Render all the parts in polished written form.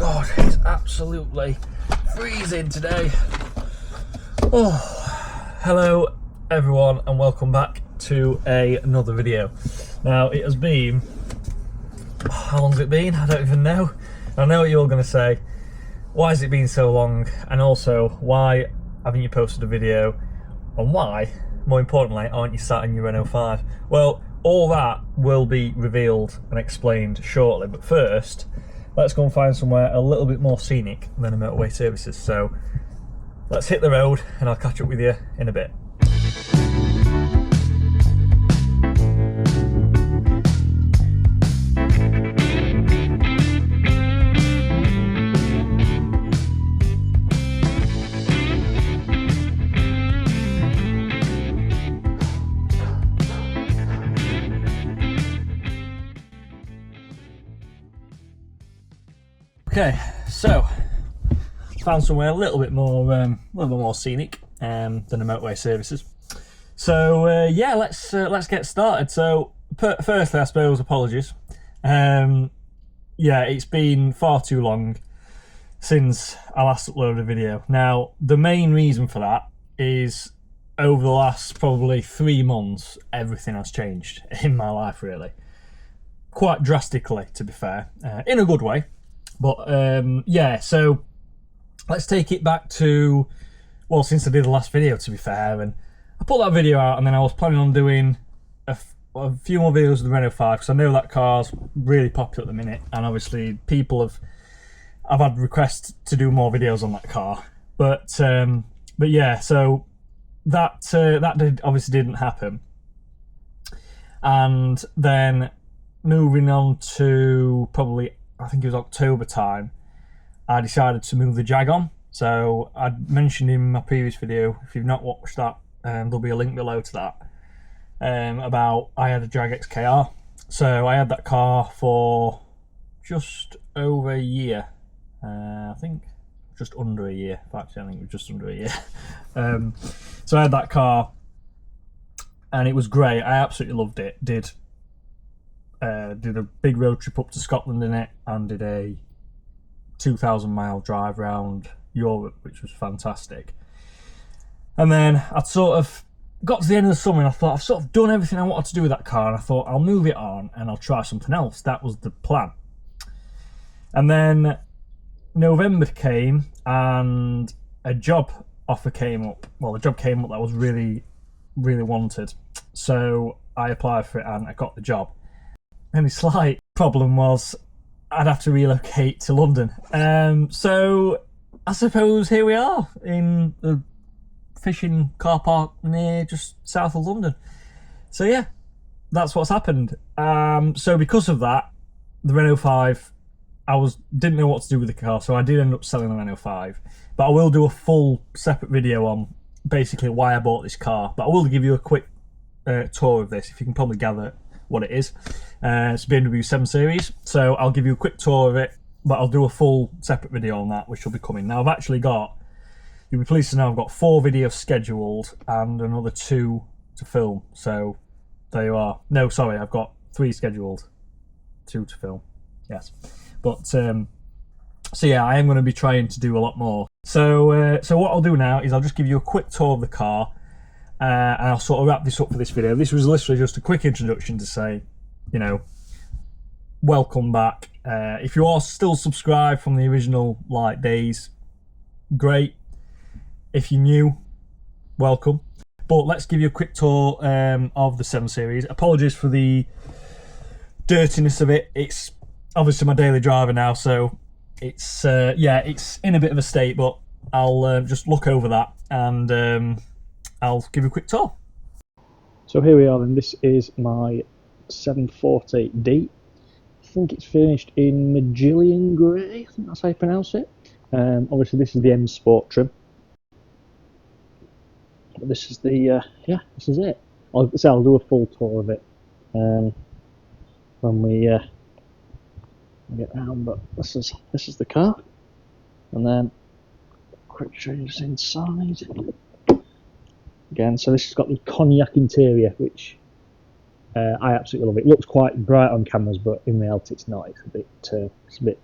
God, it's absolutely freezing today. Oh, hello everyone and welcome back to another video. Now it has been, how long's it been? I don't even know. I know what you're going to say. Why has it been so long? And also, why haven't you posted a video? And why, more importantly, aren't you sat in your Renault 5? Well, all that will be revealed and explained shortly, but first let's go and find somewhere a little bit more scenic than a motorway services. So let's hit the road and I'll catch up with you in a bit. Okay, so found somewhere a little bit more scenic than the motorway services. So yeah, let's get started. So firstly, I suppose apologies. Yeah, it's been far too long since I last uploaded a video. Now the main reason for that is over the last probably 3 months, everything has changed in my life, really, quite drastically, to be fair, in a good way. But yeah, so let's take it back to, well, since I did the last video, to be fair, and I put that video out and then I was planning on doing a few more videos of the Renault 5 because I know that car's really popular at the minute, and obviously I've had requests to do more videos on that car, but yeah, so that obviously didn't happen. And then moving on to probably, I think it was October time, I decided to move the Jag on. So I mentioned in my previous video, if you've not watched that, there'll be a link below to that, about I had a Jag XKR. So I had that car for just over a year. I think just under a year. Actually, I think it was just under a year. So I had that car and it was great. I absolutely loved it. Did a big road trip up to Scotland in it and did a 2,000-mile drive around Europe, which was fantastic. And then I'd sort of got to the end of the summer and I thought I've sort of done everything I wanted to do with that car, and I thought I'll move it on and I'll try something else. That was the plan. And then November came and a job offer came up. Well, a job came up that I was really, really wanted. So I applied for it and I got the job. Only slight problem was I'd have to relocate to London. So I suppose here we are in the fishing car park near just south of London. So yeah, that's what's happened. So because of that, the Renault 5, didn't know what to do with the car, so I did end up selling the Renault 5. But I will do a full separate video on basically why I bought this car. But I will give you a quick tour of this, if you can probably gather what it is. It's a BMW 7 Series, so I'll give you a quick tour of it, but I'll do a full separate video on that, which will be coming. Now I've actually got, you'll be pleased to know, I've got 4 videos scheduled and another 2 to film. So there you are. No, sorry, I've got 3 scheduled, 2 to film. Yes, but so yeah, I am going to be trying to do a lot more. So what I'll do now is I'll just give you a quick tour of the car. And I'll sort of wrap this up for this video. This was literally just a quick introduction to say, you know, welcome back. If you are still subscribed from the original days, great. If you're new, welcome. But let's give you a quick tour of the 7 Series. Apologies for the dirtiness of it. It's obviously my daily driver now, so it's yeah, it's in a bit of a state, but I'll just look over that and I'll give you a quick tour. So here we are then, this is my 740D. I think it's finished in Magellan Grey, I think that's how you pronounce it. Obviously this is the M Sport trim. But this is the, yeah, this is it. I'll do a full tour of it when we get round, but this is the car. And then, quick show you inside. Again, so this has got the cognac interior, which I absolutely love. It looks quite bright on cameras, but in reality it's not. It's a bit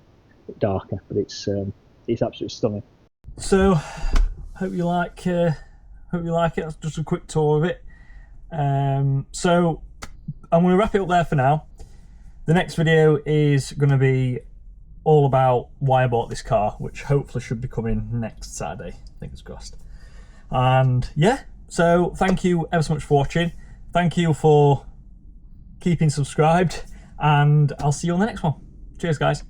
bit darker, but it's absolutely stunning. So, hope you like it. That's just a quick tour of it. So, I'm going to wrap it up there for now. The next video is going to be all about why I bought this car, which hopefully should be coming next Saturday, fingers crossed. And yeah, so thank you ever so much for watching. Thank you for keeping subscribed, and I'll see you on the next one. Cheers, guys.